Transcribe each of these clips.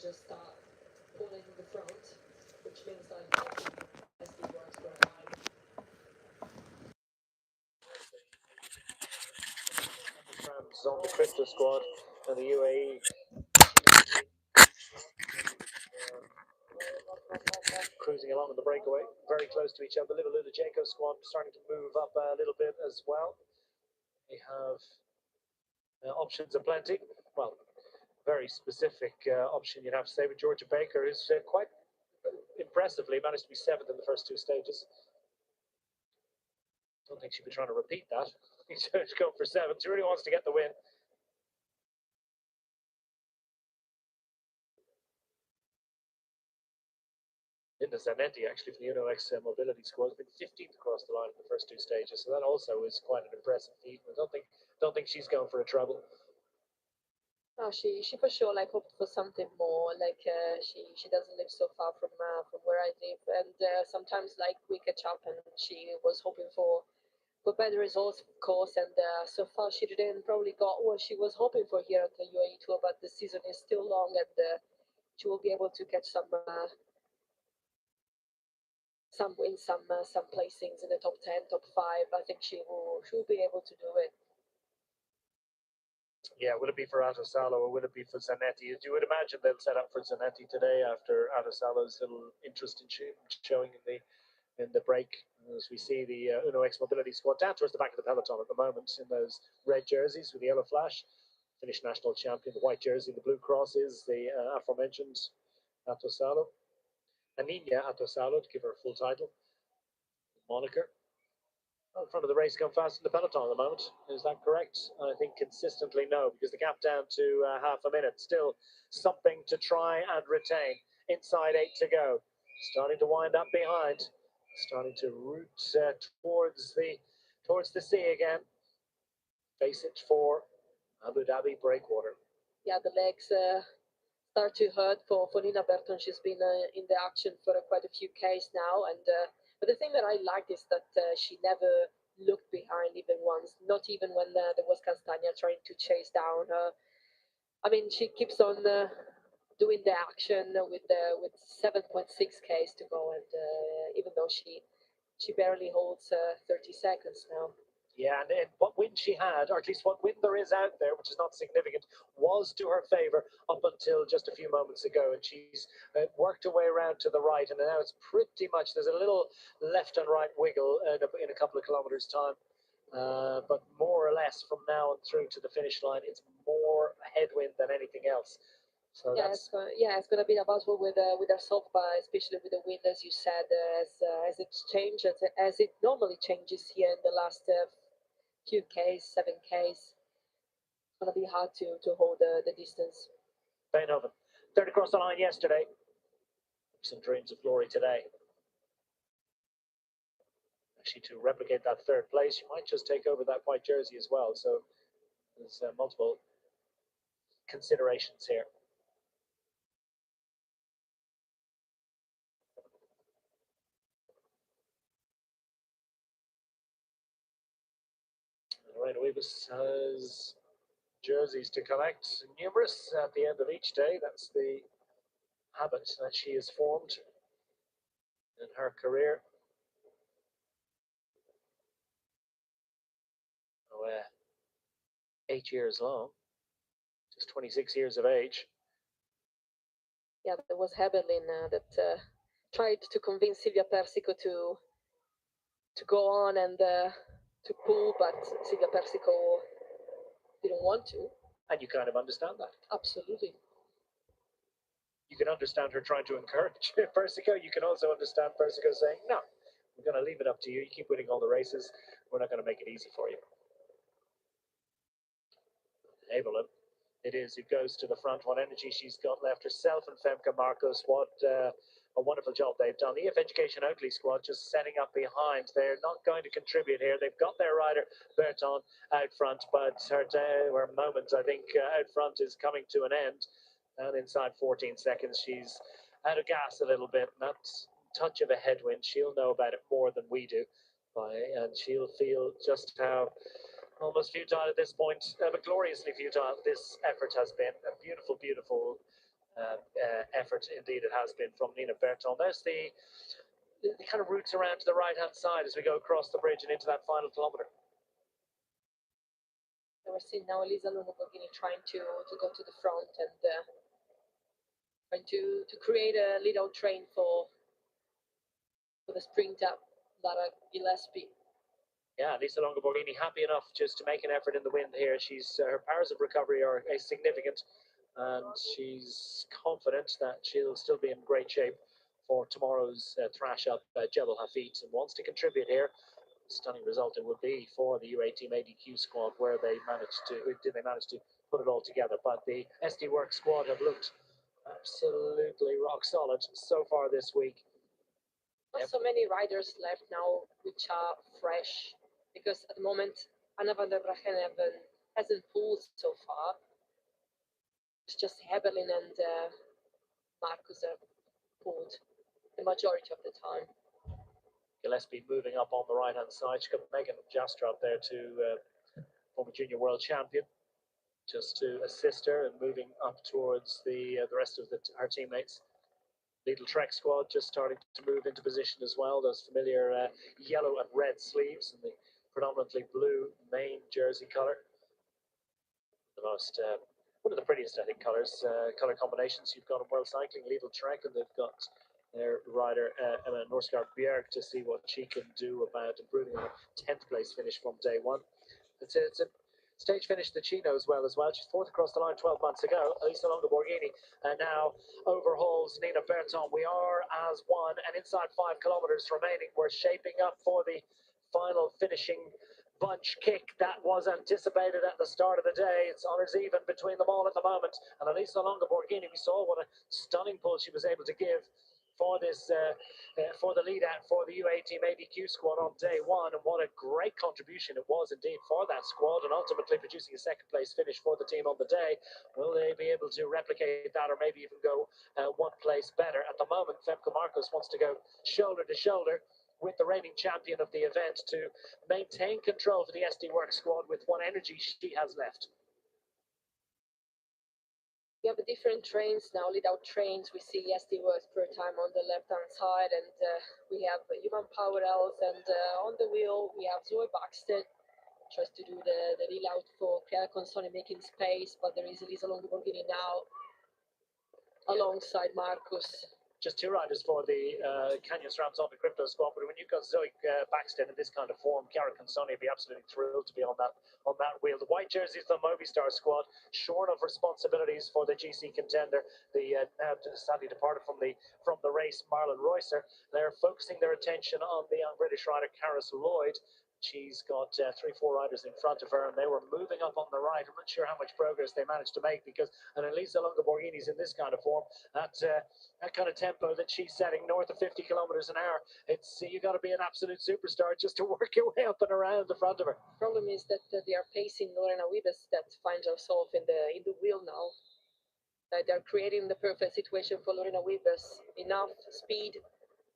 just pulling the front, which means that SD works very fine. On the Crypto squad and the UAE cruising along in the breakaway, very close to each other. Little Jacob squad starting to move up a little bit as well. We have options aplenty. Well, very specific option you'd have to say, but Georgia Baker is quite impressively managed to be 7th in the first 2 stages. Don't think she'd be trying to repeat that. He's going for 7th. She really wants to get the win. Linda Zanetti, actually, for the UNOX mobility squad, has been 15th across the line in the first 2 stages, so that also is quite an impressive feat. I don't think she's going for a treble. No, she for sure like hoped for something more. Like she doesn't live so far from where I live, and sometimes like we catch up, and she was hoping for better results, of course. And so far she didn't probably got what she was hoping for here at the UAE Tour. But the season is still long, and she will be able to catch some wins, some placings in the top 10, top 5. I think she will be able to do it. Yeah, will it be for Atosalo or will it be for Zanetti? You would imagine they'll set up for Zanetti today after Atosalo's little interest in showing in the break. As we see the UNOX mobility squad down towards the back of the peloton at the moment in those red jerseys with the yellow flash. Finnish national champion, the white jersey, the blue cross is the aforementioned Atosalo. Anina Atosalo, to give her a full title. Moniker. In front of the race going fast in the peloton at the moment. Is that correct? I think consistently no, because the gap down to half a minute. Still something to try and retain. Inside 8 to go. Starting to wind up behind. Starting to route towards the sea again. Face it for Abu Dhabi breakwater. Yeah, the legs start to hurt for Nina Burton. She's been in the action for quite a few Ks now, and but the thing that I liked is that she never looked behind even once, not even when there was Castagna trying to chase down her. I mean, she keeps on doing the action with 7.6 Ks to go, and even though she barely holds 30 seconds now. Yeah, and what wind she had, or at least what wind there is out there, which is not significant, was to her favour up until just a few moments ago. And she's worked her way around to the right, and now it's pretty much, there's a little left and right wiggle in a couple of kilometres' time. But more or less from now on through to the finish line, it's more headwind than anything else. So yeah, it's going to be a battle with herself, but especially with the wind, as you said, as it changes, as it normally changes here in the last few Ks, 7 Ks. It's going to be hard to hold the distance. Beethoven, third across the line yesterday. Some dreams of glory today. Actually, to replicate that 3rd place, you might just take over that white jersey as well. So there's multiple considerations here. Lorena Wiebes has jerseys to collect, numerous at the end of each day. That's the habit that she has formed in her career. 8 years long, just 26 years of age. Yeah, there was Hebelin that tried to convince Silvia Persico to go on and to pull, but Silvia Persico didn't want to. And you kind of understand that. Absolutely. You can understand her trying to encourage Persico. You can also understand Persico saying, no, we're going to leave it up to you. You keep winning all the races. We're not going to make it easy for you. Evelyn, it is who goes to the front. What energy she's got left. Herself and Femke Marcos. What a wonderful job they've done. The EF Education Oakley squad just setting up behind. They're not going to contribute here. They've got their rider Berton out front, but her moment, I think, out front is coming to an end. And inside 14 seconds, she's out of gas a little bit. That touch of a headwind, she'll know about it more than we do. And she'll feel just how almost futile at this point, but gloriously futile this effort has been. A beautiful, beautiful effort indeed it has been from Nina Berton. There's the kind of routes around to the right-hand side as we go across the bridge and into that final kilometre. We're seeing now Elisa Longo-Borghini trying to go to the front and trying to create a lead-out train for the sprint up Lara Gillespie. Yeah, Lisa Longo-Borghini happy enough just to make an effort in the wind here. She's her powers of recovery are significant, and she's confident that she'll still be in great shape for tomorrow's thrash up Jebel Hafid, and wants to contribute here. Stunning result it would be for the UAE Team ADQ squad, where they managed to put it all together. But the SD Work squad have looked absolutely rock solid so far this week. Not so many riders left now which are fresh, because at the moment Anna van der Breggen hasn't pulled so far. It's just Hebelin and Marcus have pulled the majority of the time. Gillespie moving up on the right hand side. She's got Megan Jastra up there, former junior world champion, just to assist her, and moving up towards the rest of her teammates. Lidl Trek squad just starting to move into position as well. Those familiar yellow and red sleeves and the predominantly blue main jersey colour. The most one of the prettiest, I think, colour combinations you've got in world cycling. Lidl Trek, and they've got their rider Emma Norsgaard Bjerg to see what she can do about improving a 10th place finish from day one. It's a stage finish that she knows well as well. She's fourth across the line 12 months ago. Elisa Longo-Borghini now overhauls Nina Berton. We are as one, and inside 5 kilometres remaining, we're shaping up for the final finishing bunch kick that was anticipated at the start of the day. It's honours even between them all at the moment, and Elisa Longo-Borghini, we saw what a stunning pull she was able to give for this for the lead out for the UAE Team ADQ squad on day one, and what a great contribution it was indeed for that squad, and ultimately producing a second place finish for the team on the day. Will they be able to replicate that, or maybe even go one place better? At the moment, Femke Marcos wants to go shoulder to shoulder with the reigning champion of the event to maintain control for the SD Work squad with what energy she has left. We have different trains now, lead-out trains. We see SD Works per time on the left-hand side, and we have Human Power Else, and on the wheel we have Zoe Baxter, tries to do the lead-out for Chiara Consoni, making space, but there is Elisa Longo-Borghini now alongside Marcus. Just 2 riders for the Canyon SRAM's on the crypto squad, but when you've got Zoe Baxter in this kind of form, Chiara Consoni would be absolutely thrilled to be on that wheel. The white jersey is the Movistar squad, shorn of responsibilities for the GC contender, the now sadly departed from the race, Marlon Reusser. They're focusing their attention on the young British rider Karis Lloyd. She's got 3-4 riders in front of her, and they were moving up on the right. I'm not sure how much progress they managed to make, because Elisa Longo-Borghini's in this kind of form, that kind of tempo that she's setting, north of 50 kilometers an hour. It's you got to be an absolute superstar just to work your way up and around the front of her. The problem is that they are pacing Lorena Wiebes, that finds herself in the wheel now. They're creating the perfect situation for Lorena Wiebes, enough speed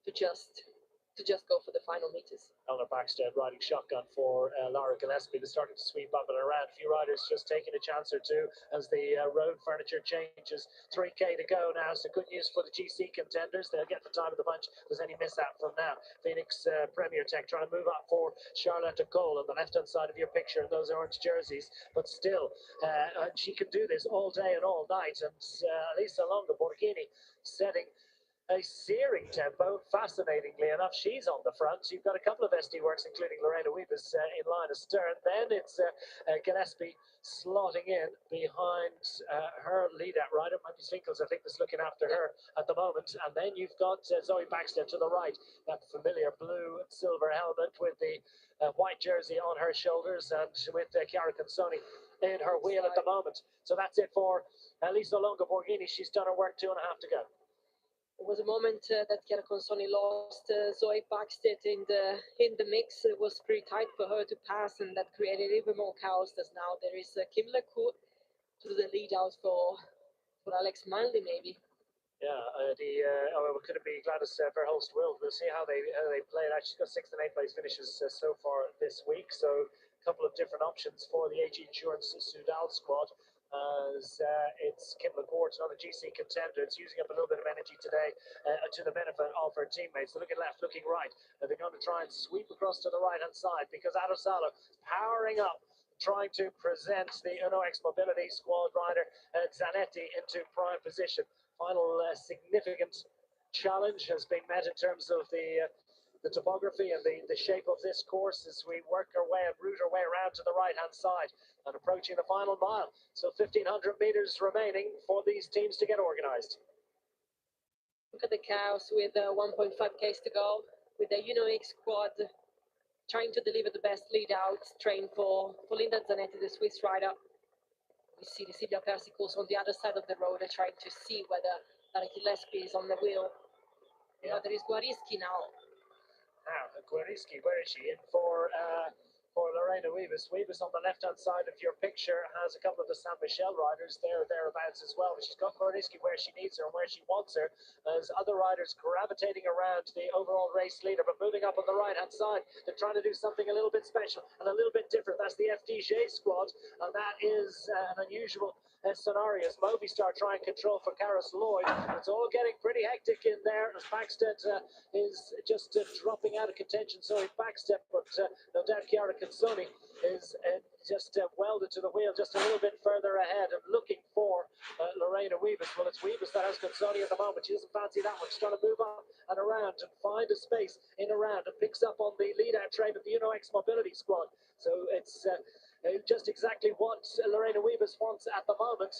to just go for the final meters. Eleanor Baxter riding shotgun for Lara Gillespie. They're starting to sweep up and around. A few riders just taking a chance or two as the road furniture changes. 3K to go now, so good news for the GC contenders. They'll get the time of the bunch. If there's any mishap from now. Phoenix Premier Tech trying to move up for Charlotte Cole on the left-hand side of your picture in those orange jerseys. But still, she can do this all day and all night. And Elisa Longo-Borghini setting a searing tempo. Fascinatingly enough, she's on the front. You've got a couple of SD Works, including Lorena Wiebes, in line astern. Then it's Gillespie slotting in behind her lead-out rider, Matthew Swinkles, I think, that's looking after her at the moment. And then you've got Zoe Baxter to the right, that familiar blue silver helmet with the white jersey on her shoulders, and with Chiara Consoni in her wheel at the moment. So that's it for Elisa Longo-Borghini. She's done her work, 2.5 to go. There was a moment that Chiara Consoni lost Zoe Baxter in the mix. It was pretty tight for her to pass, and that created even more chaos. As now there is Kim Lecourt to the lead out for Alex Manley, maybe. Yeah, could it be Gladys Verhulst Wild? We'll see how they play it out. She's got 6th and 8th place finishes so far this week, so a couple of different options for the AG Insurance Soudal squad. as it's Kim Laporte, another GC contender. It's using up a little bit of energy today to the benefit of her teammates. They're looking left, looking right. They're going to try and sweep across to the right-hand side because Adosalo powering up, trying to present the Uno X Mobility squad rider Zanetti into prime position. Final significant challenge has been met in terms of the topography and the shape of this course as we work our way and route our way around to the right-hand side and approaching the final mile. So 1,500 meters remaining for these teams to get organized. Look at the cows with 1.5 Ks to go, with the Uno X squad trying to deliver the best lead out train for Linda Zanetti, the Swiss rider. We see the Silvia Persicus on the other side of the road trying to see whether Gillespie is on the wheel. Yeah, there is Guarischi now. Now, Guarischi, where is she? In for Lorena Wiebes. Wiebes on the left-hand side of your picture has a couple of the San Michel riders thereabouts as well. But she's got Guarischi where she needs her and where she wants her. As other riders gravitating around the overall race leader, but moving up on the right-hand side, they're trying to do something a little bit special and a little bit different. That's the FDJ squad, and that is an unusual scenarios. Movistar try and control for Karis Lloyd. It's all getting pretty hectic in there as Backstead is just dropping out of contention. So in Backstep, but no doubt Chiara Consoni is just welded to the wheel just a little bit further ahead and looking for Lorena Wiebes. Well, it's Wiebes that has Consoni at the moment. She doesn't fancy that one. She's trying to move up and around and find a space in around and picks up on the lead-out train of the Uno X Mobility squad. So it's just exactly what Lorena Wiebes wants at the moment.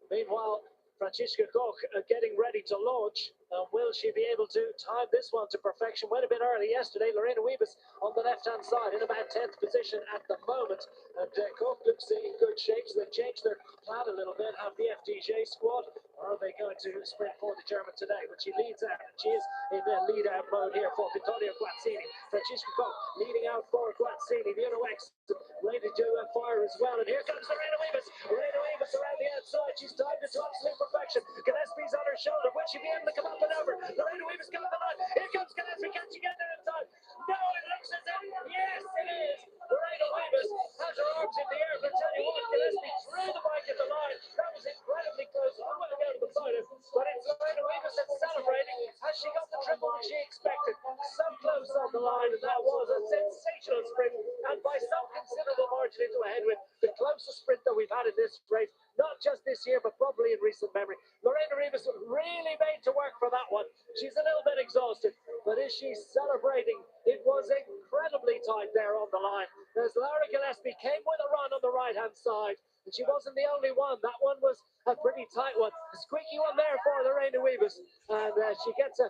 Meanwhile, Franziska Koch getting ready to launch. Will she be able to time this one to perfection? Went a bit early yesterday. Lorena Wiebes on the left-hand side in about 10th position at the moment. And Koch looks in good shape. So they've changed their plan a little bit. Have the FDJ squad. Or are they going to sprint for the German today? But she leads out. She is in the lead-out mode here for Vittorio Guazzini. Franziska Koch leading out for Guazzini. The Uno X ready to fire as well. And here comes Lorena Wiebes. Lorena Wiebes around the outside. She's timed it to absolute perfection. Gillespie's on her shoulder. Will she be able to come up and over? Lorena Wiebes got the line. Here comes Gillespie. Can she get there in time? No, it looks as if, yes, it is. Lorena Wiebes has her arms in the air. But tell you what, Gillespie threw the bike at the line. That was incredibly close. I'm going to go to the side of, but it's Lorena Wiebes that's celebrating. Has she got the triple that she expected? So close on the line, and that was a sensational sprint. And by some considerable margin into a headwind, the closest sprint that we've had in this race, not just this year, but probably in recent memory. Lorena Wiebes really made to work for that one. She's a little bit exhausted, but is she celebrating? It was incredibly tight there on the line. As Laura Gillespie came with a run on the right-hand side, and she wasn't the only one. That one was a pretty tight one. A squeaky one there for Lorena Wiebes. And she gets a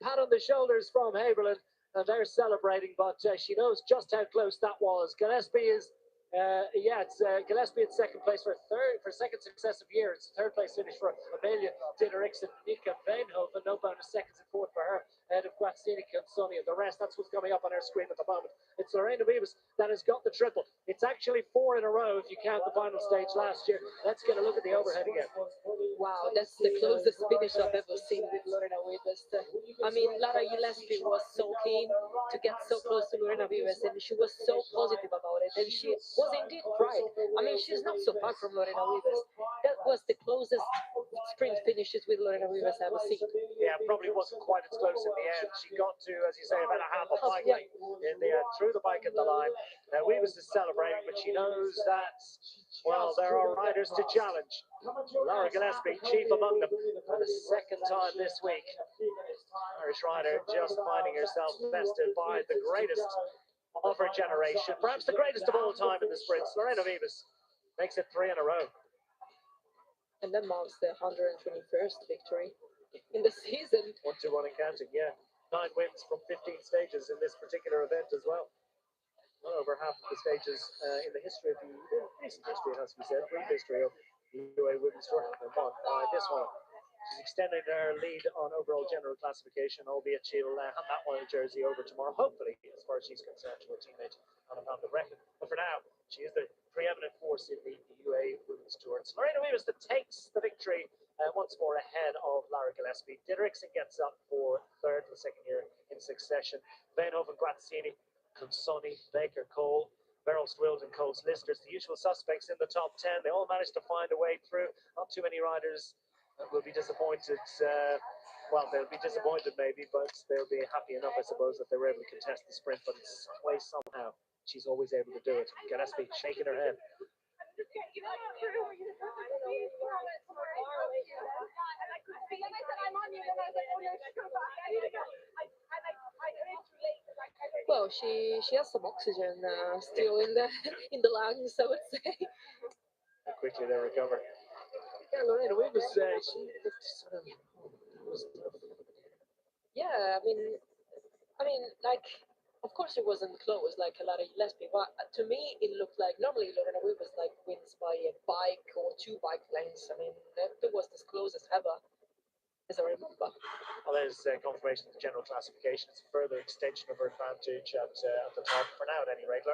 pat on the shoulders from Haberlin, and they're celebrating, but she knows just how close that was. Gillespie is Gillespie in second place for second successive year. It's third place finish for Amelia Dideriksen, Nika Veenhoven, no bonus seconds and fourth for her, ahead of Guazzini, Consoni, and the rest. That's what's coming up on our screen at the moment. It's Lorena Wiebes that has got the triple. It's actually 4 in a row if you count the final stage last year. Let's get a look at the overhead again. Wow, that's the closest finish I've ever seen with Lorena Wiebes. I mean, Lara Gillespie was so keen to get so close to Lorena Wiebes, and she was so positive about it, and she was indeed right. I mean, she's not so far from Lorena Wiebes. That was the closest sprint finishes with Lorena Wiebes I've ever seen. Yeah, probably wasn't quite as close in the end. She got to, as you say, about a half a bike length in the end, threw the bike at the line. Now, Wiebes is celebrating, but she knows that, well, there are riders to challenge. Lara Gillespie, chief among them, for the second time this week. Irish rider just finding herself bested by the greatest of her generation, perhaps the greatest of all time in the sprints. Lorena Wiebes makes it 3 in a row. And that marks the 121st victory in the season. 1-2-1 and counting, yeah. 9 wins from 15 stages in this particular event as well. Well over half of the stages in the history of the recent history, it has to be said, brief history of the UAE Women's Tour have been won by this one. She's extending her lead on overall general classification, albeit she'll hand that one jersey over tomorrow, hopefully, as far as she's concerned, to her teammate on the record. But for now, she is the preeminent force in the UAE Women's Tour. It's Lorena Wiebes that takes the victory once more ahead of Lara Gillespie. Dideriksen gets up for third for the second year in succession. Veenhoven, Guazzini, Consoni, Baker, Cole, Verolst Wild and Coles Listers, the usual suspects in the top 10. They all managed to find a way through. Not too many riders will be disappointed. Well, they'll be disappointed maybe, but they'll be happy enough, I suppose, that they were able to contest the sprint. But it's way somehow she's always able to do it. Gillespie shaking her head. Well, she has some oxygen still in the in the lungs, I would say. How quickly they recover. Yeah, Lorena, we was she looked sort of was Yeah, I mean, like, of course it wasn't close like a lot of Gillespie, but to me it looked like normally Lorena Witt was like wins by a bike or two bike lengths. I mean, it was as close as ever, as I remember. Well, there's confirmation of the general classification. It's a further extension of her advantage at the top for now, at any rate.